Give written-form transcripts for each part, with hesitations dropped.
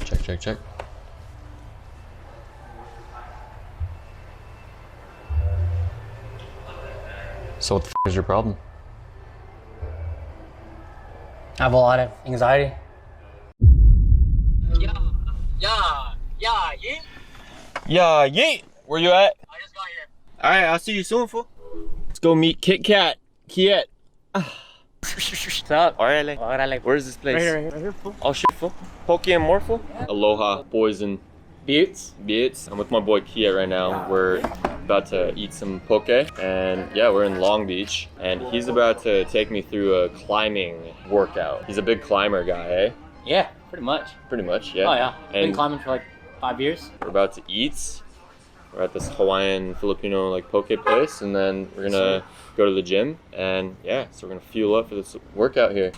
Check, check, check. So what the f is your problem? I have a lot of anxiety. Yeah, yeet! Where you at? I just got here. Alright, I'll see you soon, fool. Let's go meet Kit Kat. Kiet. What's up? Alright, where's this place? Right here, fool. Oh shit, fool. Poke and more, fool? Aloha, boys and Buttes. Beats. I'm with my boy Kiet right now. We're about to eat some poke, and yeah, we're in Long Beach, and he's about to take me through a climbing workout. He's a big climber guy, eh? Yeah, pretty much. Pretty much, yeah. Oh yeah, been And climbing for like 5 years. we're about to eat. We're at this Hawaiian Filipino like poke place, and then we're gonna go to the gym, and yeah, so we're gonna fuel up for this workout here.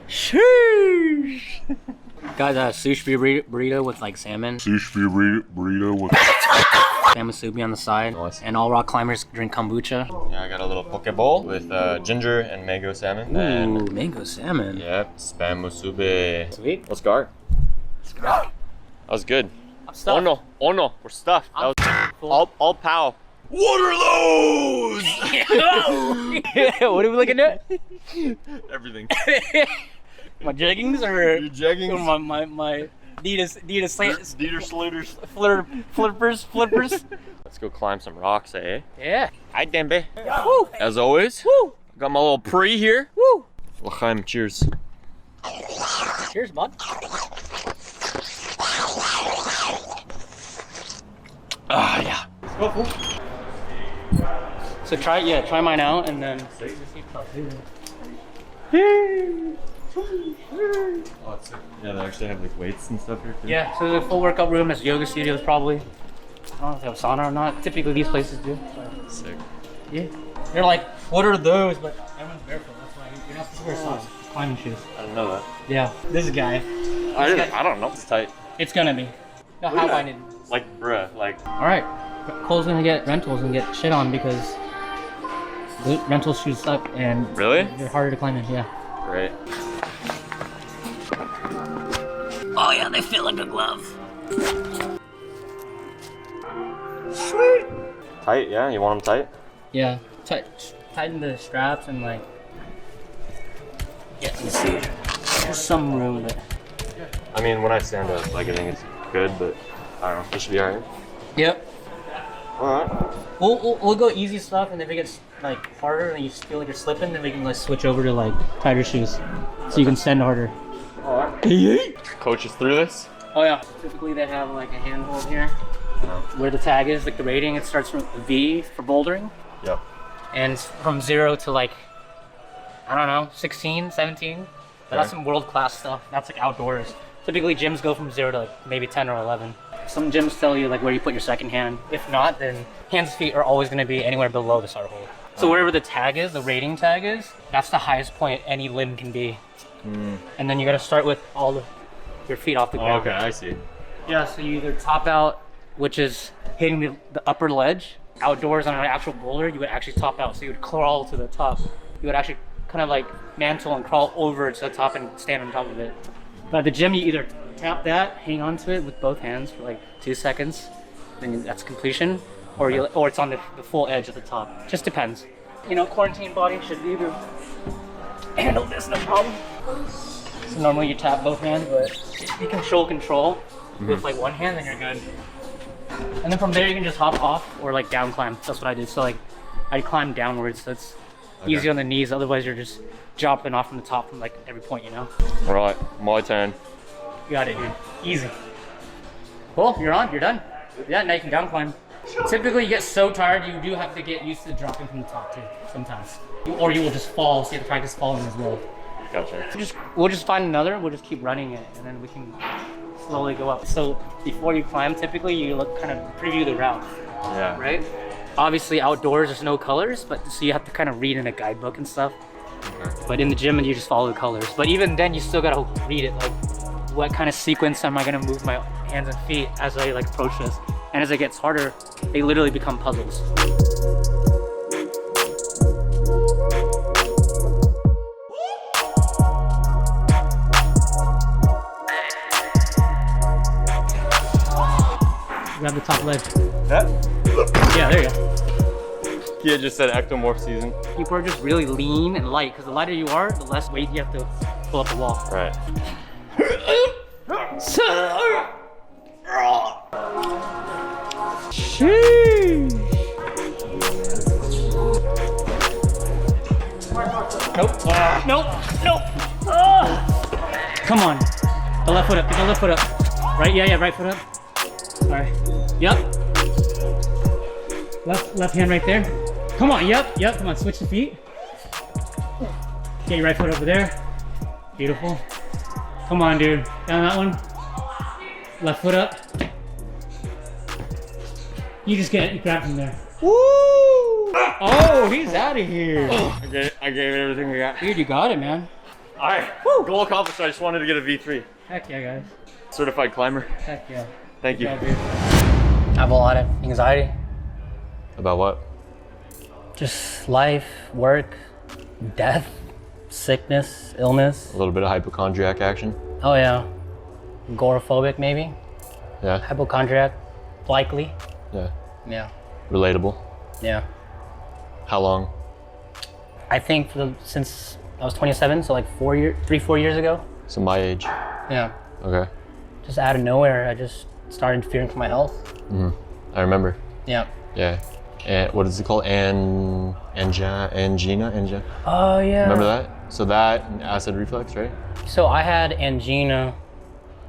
Sheesh. Got a sushi burrito with like salmon. Sushi burrito with Salmon subi on the side. Nice. And all rock climbers drink kombucha. Yeah, I got a little poke bowl with ginger and mango salmon. Ooh, And mango salmon. yeah, spam musubi. Sweet. Let's go. That was good. I'm stuffed. Oh no, we're stuffed. That was Full. all pow. What are those? What are we looking at? Everything. My jeggings or Your jeggings. my Adidas Dieter Sliders. flippers. Let's go climb some rocks, eh? Yeah. Hi, Dembe. Woo. As always, Woo. got my little pre here. Woo. L'chaim, cheers. Cheers, bud. Ah, yeah. So try mine out and then. Yeah, they actually have like weights and stuff here too. Yeah, so there's a full workout room. There's yoga studios probably. I don't know if they have sauna or not. Typically these places do. But Sick. yeah. They're like, what are those? But everyone's barefoot. That's why you're not supposed to wear socks. Climbing shoes. I didn't know that. Yeah. This guy. I don't know. It's tight. It's gonna be. No, how I didn't. Like, bruh, like. Alright. Cole's gonna get rentals and get shit on because the rental shoes suck and Really? they're harder to climb in, yeah. Great. Oh yeah, they fit like a glove. Tight, yeah? You want them tight? Yeah. Tighten the straps and like. Yeah, let me see. There's some room, but. I mean, when I stand up, like, I think it's good, but I don't know. It should be alright. Yep. Alright. We'll go easy stuff, and if it gets like harder and you feel like you're slipping, then we can like switch over to like tighter shoes, so you can stand harder. Alright. Coach us through this? Oh yeah. Typically they have like a handhold here, where the tag is, like the rating. It starts from a V for bouldering, Yep. and it's from 0 to like, I don't know, 16, 17. But that's some world class stuff. That's like outdoors. Typically gyms go from 0 to like maybe 10 or 11. Some gyms tell you like where you put your second hand. If not, then hands and feet are always going to be anywhere below the start hold. So wherever the tag is, the rating tag is, that's the highest point any limb can be. And then you got to start with all your feet off the ground. Okay, I see. Yeah, so you either top out, which is hitting the upper ledge. Outdoors on an actual boulder, you would actually top out. So you would crawl to the top. You would actually kind of like mantle and crawl over to the top and stand on top of it. But at the gym, you either tap that, hang on to it with both hands for like 2 seconds, then that's completion, or it's on the full edge at the top. Just depends. You know, quarantine body should be able to handle this, no problem. So normally you tap both hands, but if you control with like one hand, then you're good. And then from there you can just hop off or like down climb. That's what I did. So like I climb downwards, so it's easy on the knees. Otherwise you're just jumping off from the top from like every point, you know? Alright, my turn. You got it, dude. Easy. Cool, you're on, you're done. Yeah, now you can down climb. Typically you get so tired, you do have to get used to dropping from the top too, sometimes. Or you will just fall, so you have to practice falling as well. Gotcha. We'll just find another, we'll just keep running it, and then we can slowly go up. So before you climb, typically you look kind of preview the route, Yeah. right? Obviously outdoors there's no colors, but so you have to kind of read in a guidebook and stuff. Okay. But in the gym, you just follow the colors. But even then, you still gotta read it. Like, what kind of sequence am I gonna move my hands and feet as I like approach this? And as it gets harder, they literally become puzzles. grab the top ledge. That? Yeah, there you go. Kia just said ectomorph season. People are just really lean and light because the lighter you are, the less weight you have to pull up the wall. Right. Sheesh. Nope. Nope. Nope. Come on. The left foot up. Get the left foot up. Right? Yeah, right foot up. All right. Yep. Left hand right there. Come on. Yep. Come on. Switch the feet. Get your right foot over there. Beautiful. Come on, dude. Down that one. Left foot up. You just get it. You grab from there. Woo! Oh, he's out of here. I gave it everything we got. Dude, you got it, man. All right. Goal accomplished. I just wanted to get a V3. Heck yeah, guys. Certified climber. Heck yeah. Thank you. I have a lot of anxiety. About what? Just life, work, death, sickness, illness. A little bit of hypochondriac action. Oh yeah. Agoraphobic maybe. Yeah. Hypochondriac, likely. Yeah. Yeah. Relatable. Yeah. How long? I think since I was 27, so like 4 years ago. So my age. Yeah. Okay. Just out of nowhere, I just started fearing for my health. Mm-hmm. I remember. Yeah. Yeah. And what is it called? Angina? Oh yeah. Remember that? So that and acid reflux, right? So I had angina,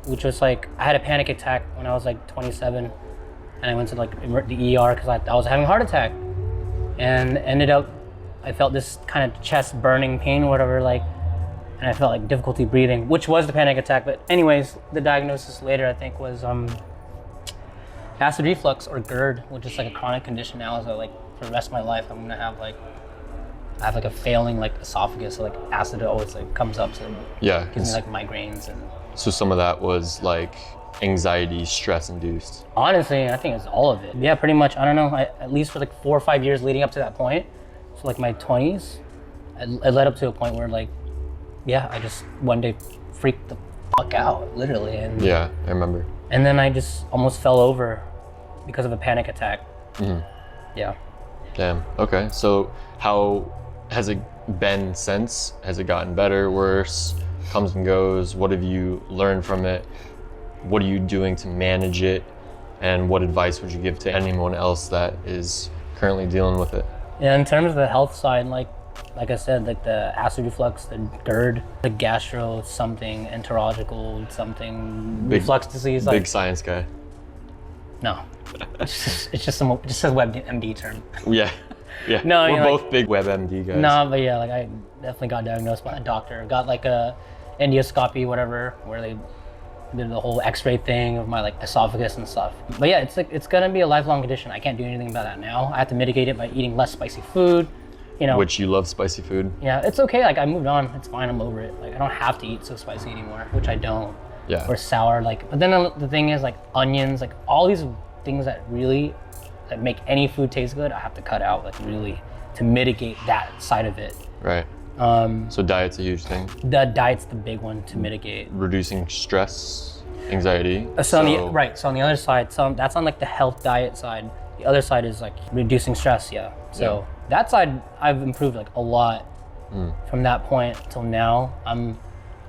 which was like, I had a panic attack when I was like 27. And I went to like the ER because I was having a heart attack. And ended up, I felt this kind of chest burning pain or whatever, like, and I felt like difficulty breathing, which was the panic attack. But anyways, the diagnosis later I think was acid reflux or GERD, which is like a chronic condition now. So like for the rest of my life, I'm gonna have like, I have like a failing like esophagus, so like acid always like comes up, so Yeah. gives me like migraines. And So some of that was like anxiety, stress induced. honestly, I think it's all of it. Yeah, pretty much. I don't know. At least for like 4 or 5 years leading up to that point, so like my 20s, it led up to a point where like, yeah, I just one day freaked the fuck out, literally. And Yeah, I remember. And then I just almost fell over because of a panic attack. Mm-hmm. Yeah. Damn. Okay. So how has it been since? Has it gotten better, worse, comes and goes? What have you learned from it? What are you doing to manage it? And what advice would you give to anyone else that is currently dealing with it? Yeah, in terms of the health side, like I said, like the acid reflux, the GERD, the gastro something, enterological something, reflux disease. Like, Big science guy. No, it's just some, it just says WebMD term. Yeah. Yeah. No, We're you're both like- big WebMD guys. No, but yeah, like I definitely got diagnosed by a doctor. Got like a endoscopy, whatever, where they did the whole X-ray thing of my like esophagus and stuff. But yeah, it's gonna be a lifelong condition. I can't do anything about that now. I have to mitigate it by eating less spicy food. You know. Which you love spicy food. Yeah, it's okay. Like I moved on. It's fine. I'm over it. Like I don't have to eat so spicy anymore, which I don't. Yeah. Or sour. Like, but then the thing is like onions, like all these things that really that make any food taste good, I have to cut out, like really, to mitigate that side of it. Right. So diet's a huge thing. The diet's the big one to mitigate. Reducing stress, anxiety. So on the other side, so that's on like the health diet side. The other side is like reducing stress, yeah. So that side I've improved like a lot from that point till now. I'm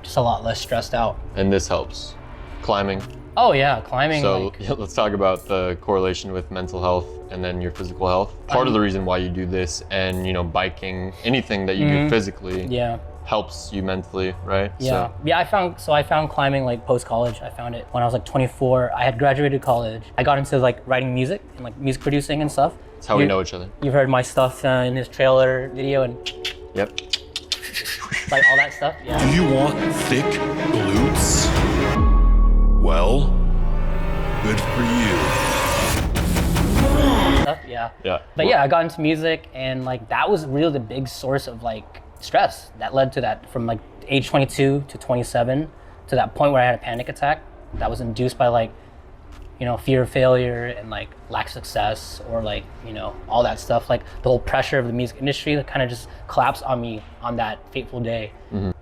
just a lot less stressed out. And this helps. Climbing. Oh yeah, climbing. So like, let's talk about the correlation with mental health and then your physical health. Part of the reason why you do this and, you know, biking, anything that you do physically yeah. helps you mentally, right? Yeah. So, Yeah, I found climbing like post-college. I found it when I was like 24. I had graduated college. I got into like writing music and like music producing and stuff. that's how we know each other. You've heard my stuff in his trailer video and Yep. like all that stuff. Yeah. Do you want thick glutes? Well, good for you. Stuff, yeah. Yeah. But yeah, I got into music and like that was really the big source of like stress that led to that from like age 22 to 27 to that point where I had a panic attack that was induced by like, you know, fear of failure and like lack of success or like, you know, all that stuff. Like the whole pressure of the music industry that kind of just collapsed on me on that fateful day.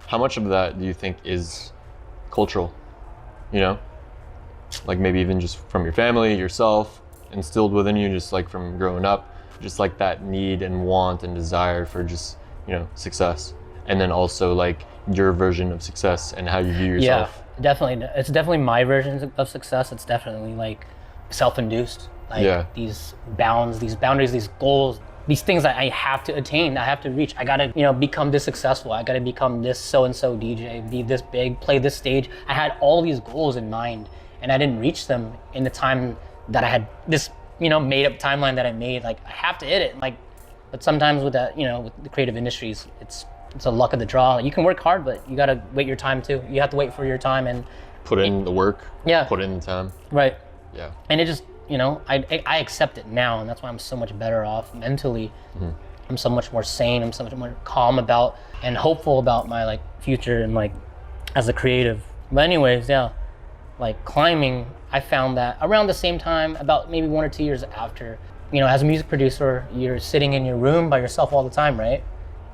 How much of that do you think is cultural? You know? like maybe even just from your family, yourself, instilled within you, just like from growing up, just like that need and want and desire for just, you know, success? And then also like your version of success and how you view yourself. Yeah, definitely. It's definitely my version of success. It's definitely like self-induced. Like these boundaries, these goals, these things that I have to attain, I have to reach. I gotta, you know, become this successful. I gotta become this so-and-so DJ, be this big, play this stage. I had all these goals in mind, and I didn't reach them in the time that I had this, you know, made up timeline that I made. Like, I have to hit it. Like, but sometimes with that, you know, with the creative industries, it's a luck of the draw. You can work hard, but you gotta wait your time too. You have to wait for your time and put in the work. Yeah. Put in the time. Right. Yeah. And it just, you know, I accept it now, and that's why I'm so much better off mentally. I'm so much more sane. I'm so much more calm about and hopeful about my like future and like as a creative. But anyways, yeah, like climbing, I found that around the same time, about maybe 1 or 2 years after, you know, as a music producer, you're sitting in your room by yourself all the time, right?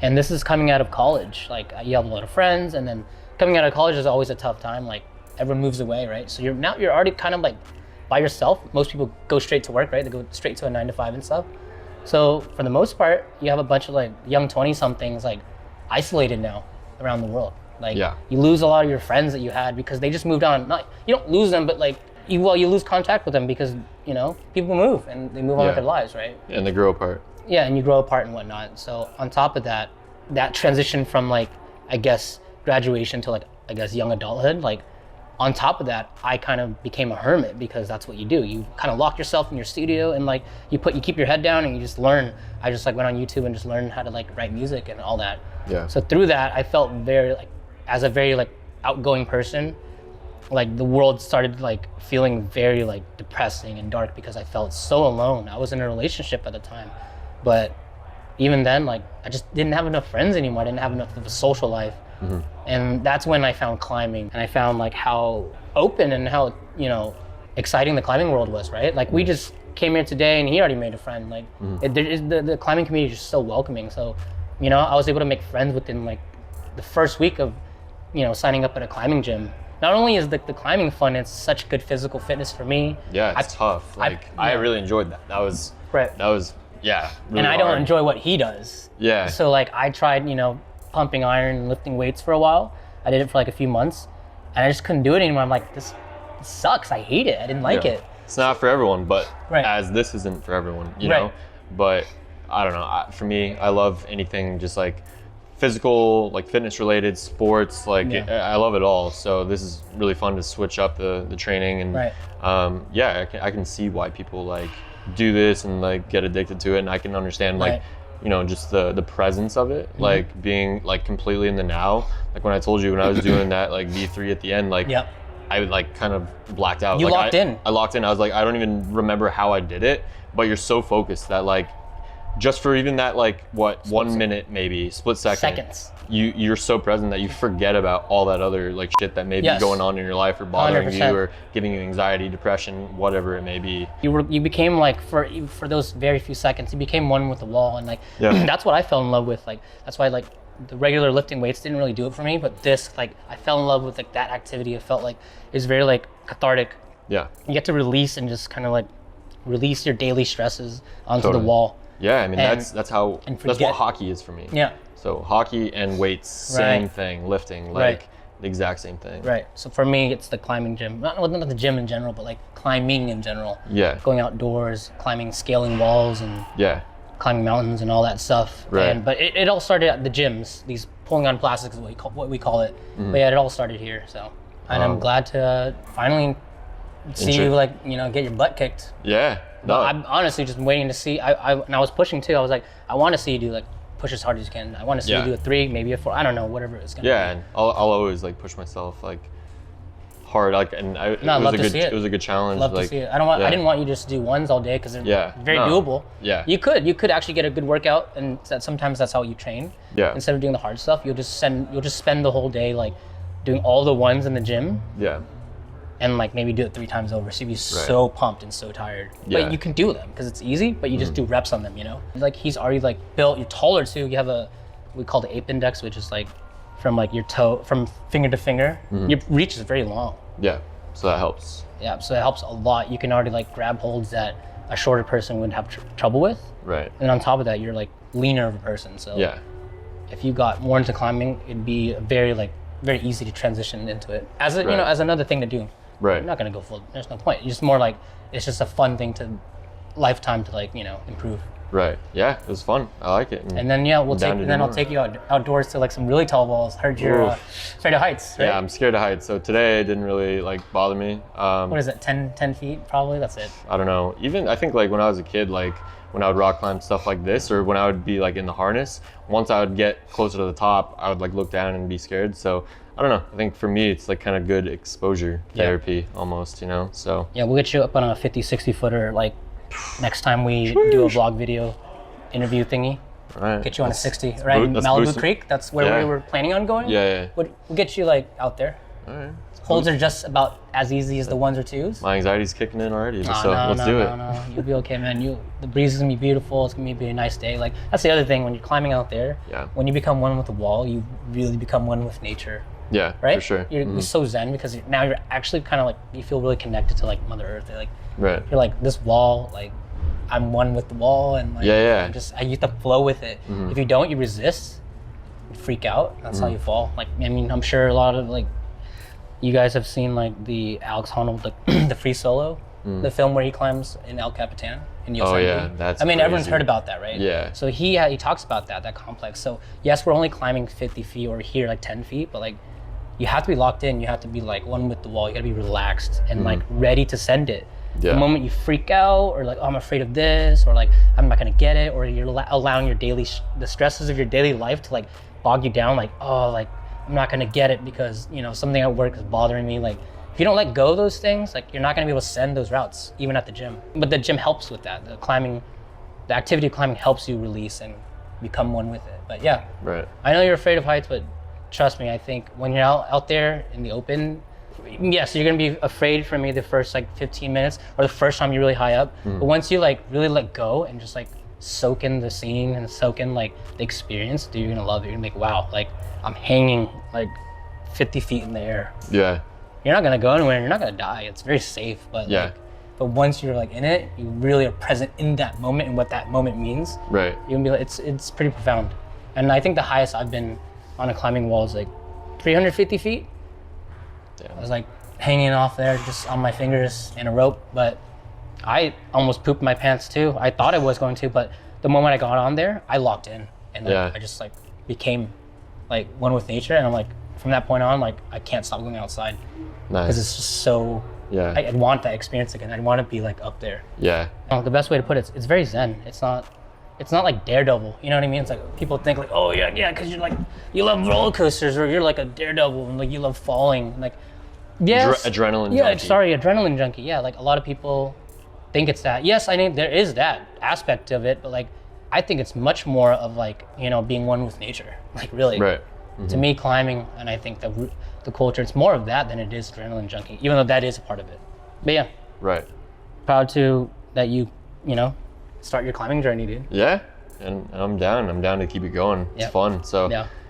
And this is coming out of college. Like, you have a lot of friends, and then coming out of college is always a tough time. Like, everyone moves away, right? So you're already kind of like by yourself. Most people go straight to work, right? They go straight to a 9 to 5 and stuff. So for the most part, you have a bunch of like young 20-somethings like isolated now around the world. Like, you lose a lot of your friends that you had because they just moved on. Not, you don't lose them, but like you lose contact with them because, you know, people move and they move on with their lives, right? And they grow apart. Yeah, and you grow apart and whatnot. So on top of that, that transition from like, I guess, graduation to like, I guess, young adulthood, like, on top of that, I kind of became a hermit because that's what you do. You kind of lock yourself in your studio and like you keep your head down and you just learn. I just like went on YouTube and just learned how to like write music and all that. Yeah. So through that, I felt very like, as a very like outgoing person, like the world started like feeling very like depressing and dark because I felt so alone. I was in a relationship at the time, but even then, like I just didn't have enough friends anymore. I didn't have enough of a social life. And that's when I found climbing, and I found like how open and how, you know, exciting the climbing world was, right? Like we just came here today and he already made a friend. Like the climbing community is just so welcoming. So, you know, I was able to make friends within like the first week of, you know, signing up at a climbing gym. Not only is the climbing fun, it's such good physical fitness for me. Yeah, it's tough. Like I really enjoyed that. That was really and I don't hard. enjoy what he does. Yeah. So like I tried, you know, pumping iron and lifting weights for a while. I did it for like a few months and I just couldn't do it anymore. I'm like, this sucks. I hate it. I didn't like it. It's not for everyone, but as this isn't for everyone, you know? But I don't know. For me, I love anything just like physical, like fitness related, sports, like I love it all. So this is really fun to switch up the training and I can see why people like do this and like get addicted to it, and I can understand like you know, just the presence of it, like being like completely in the now. Like when I told you when I was doing that like V3 at the end, like I like kind of blacked out. You like, locked in. I locked in. I was like, I don't even remember how I did it, but you're so focused that like just for even that like what 1 minute maybe split seconds. You're so present that you forget about all that other like shit that may be going on in your life or bothering 100%. you or giving you anxiety, depression, whatever it may be. You became like for those very few seconds, you became one with the wall, and like that's what I fell in love with. Like that's why like the regular lifting weights didn't really do it for me, but this like I fell in love with like that activity. It felt like it's very like cathartic. Yeah. You get to release and just kind of like release your daily stresses onto the wall. Yeah, I mean that's what hockey is for me. Yeah. So hockey and weights, same thing, lifting, like the exact same thing. Right. So for me, it's the climbing gym. Not the gym in general, but like climbing in general. Yeah. Going outdoors, climbing, scaling walls, and climbing mountains and all that stuff. Right. But it all started at the gyms. These pulling on plastics is what we call it. But yeah, it all started here. So, and I'm glad to finally see you like, you know, get your butt kicked. Yeah. No. I'm honestly just waiting to see. And I was pushing too. I was like, I want to see you do like push as hard as you can. I want to see you do a 3, maybe a 4. I don't know, whatever it's gonna be. Yeah, and I'll always like push myself like hard. Like, and it was a good challenge. Love like, to see it. I didn't want you just to do ones all day because they're very doable. Yeah. You could actually get a good workout, and sometimes that's how you train. Yeah. Instead of doing the hard stuff, you'll just spend the whole day like doing all the ones in the gym. Yeah. And like maybe do it 3 times over, so you'd be so pumped and so tired. Yeah. But you can do them because it's easy, but you just do reps on them, you know? Like he's already like built, you're taller too. You have we call the ape index, which is like from like your toe, from finger to finger. Your reach is very long. Yeah. So that helps. Yeah, so it helps a lot. You can already like grab holds that a shorter person would have trouble with. Right. And on top of that, you're like leaner of a person. So Yeah. if you got more into climbing, it'd be very easy to transition into it as a, Right. as another thing to do. Right. You're not gonna go full. There's no point. It's just more like it's just a fun thing to lifetime to like improve. Right. Yeah, it was fun. I like it. And then I'll down to do more. take you outdoors to like some really tall walls. Heard you're afraid of heights, right? Yeah, I'm scared of heights. So today it didn't really like bother me. What is it? 10 feet probably. That's it. I don't know. Even I think like when I was a kid, like when I would rock climb stuff like this, or when I would be like in the harness, once I would get closer to the top, I would like look down and be scared. So I don't know. I think for me, it's like kind of good exposure therapy almost, So Yeah, we'll get you up on a 50, 60 footer like next time we do a vlog video interview thingy. all right. Get you on a 60, right? In let's Malibu boost it. Creek. That's where we were planning on going. Yeah. We'll get you like out there. All right. Holds are just about as easy as the ones or twos. My anxiety's kicking in already, No, so let's do it. No, you'll be okay, man. The breeze is gonna be beautiful. It's gonna be a nice day. Like that's the other thing when you're climbing out there. Yeah. When you become one with the wall, you really become one with nature, Yeah, right? for sure. You're so zen because now you're actually kind of like you feel really connected to like Mother Earth. Like Right. you're like this wall. Like I'm one with the wall, and like Yeah. I used to flow with it. If you don't, you resist, you freak out. That's how you fall. Like I mean, I'm sure a lot of like. You guys have seen like the Alex Honnold, the free solo, the film where he climbs in El Capitan in Yosemite. Oh yeah, that's. I mean, everyone's crazy. heard about that, right? Yeah. So he talks about that complex. So yes, we're only climbing 50 feet or here like 10 feet, but like you have to be locked in. You have to be like one with the wall. You got to be relaxed and like ready to send it. Yeah. The moment you freak out or like, oh, I'm afraid of this, or like I'm not gonna get it, or you're allowing your daily the stresses of your daily life to like bog you down, like oh, like I'm not gonna get it because something at work is bothering me. Like if you don't let go of those things, like you're not gonna be able to send those routes even at the gym. But the gym helps with that. The activity of climbing helps you release and become one with it. But yeah, Right. I know you're afraid of heights, but trust me, I think when you're out there in the open, yes, you're gonna be afraid for me the first like 15 minutes or the first time you're really high up. But once you like really let go and just like soak in the scene and soak in like the experience, dude, you're gonna love it. You're gonna be like, wow, like I'm hanging like 50 feet in the air. Yeah. You're not gonna go anywhere. You're not gonna die. It's very safe. But Yeah. like, but once you're like in it, you really are present in that moment and what that moment means. Right. You're gonna be like, it's pretty profound. And I think the highest I've been on a climbing wall is like 350 feet. Yeah. I was like hanging off there just on my fingers in a rope, but I almost pooped my pants too. I thought I was going to, but the moment I got on there, I locked in and like, I just like became like one with nature. And I'm like, from that point on, like I can't stop going outside because Nice. it's just so. Yeah. I want that experience again. I want to be like up there. Yeah. The best way to put it, it's very zen. It's not like Daredevil. You know what I mean? It's like people think like, oh yeah, because you're like you love roller coasters or you're like a Daredevil and like you love falling. Like, yes, Adrenaline yeah, junkie. sorry, adrenaline junkie. Yeah, like a lot of people think it's that. Yes, I mean there is that aspect of it, but like I think it's much more of like being one with nature. Like really, Right. to me, climbing, and I think the culture, it's more of that than it is adrenaline junkie. Even though that is a part of it. But yeah, Right. proud that you start your climbing journey, dude. Yeah. And I'm down. I'm down to keep it going. It's Yep. fun. So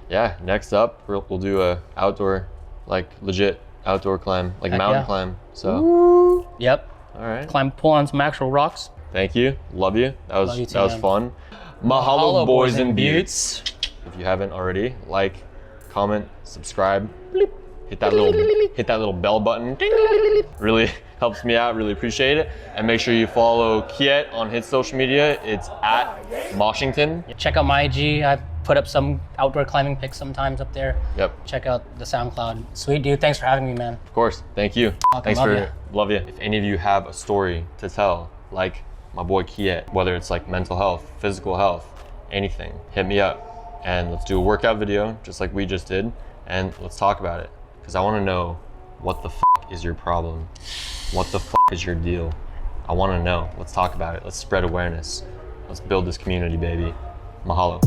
Yeah. next up we'll do a outdoor, like legit outdoor climb, like Heck mountain yeah. climb. So Yep. all right. Pull on some actual rocks. Thank you. Love you. That was Love you too, that was man. fun. Mahalo, boys and buttes. If you haven't already, like, comment, subscribe, hit that little bell button. Really helps me out. Really appreciate it. And make sure you follow Kiet on his social media. It's at Washington. Check out my IG. I put up some outdoor climbing pics sometimes up there. Yep. Check out the SoundCloud. Sweet dude. Thanks for having me, man. Of course. Thank you. Thanks love for ya. love you. If any of you have a story to tell, like my boy Kiet, whether it's like mental health, physical health, anything, hit me up and let's do a workout video just like we just did and let's talk about it because I want to know what the is your problem, what the is your deal. I want to know. Let's talk about it. Let's spread awareness. Let's build this community, baby. Mahalo.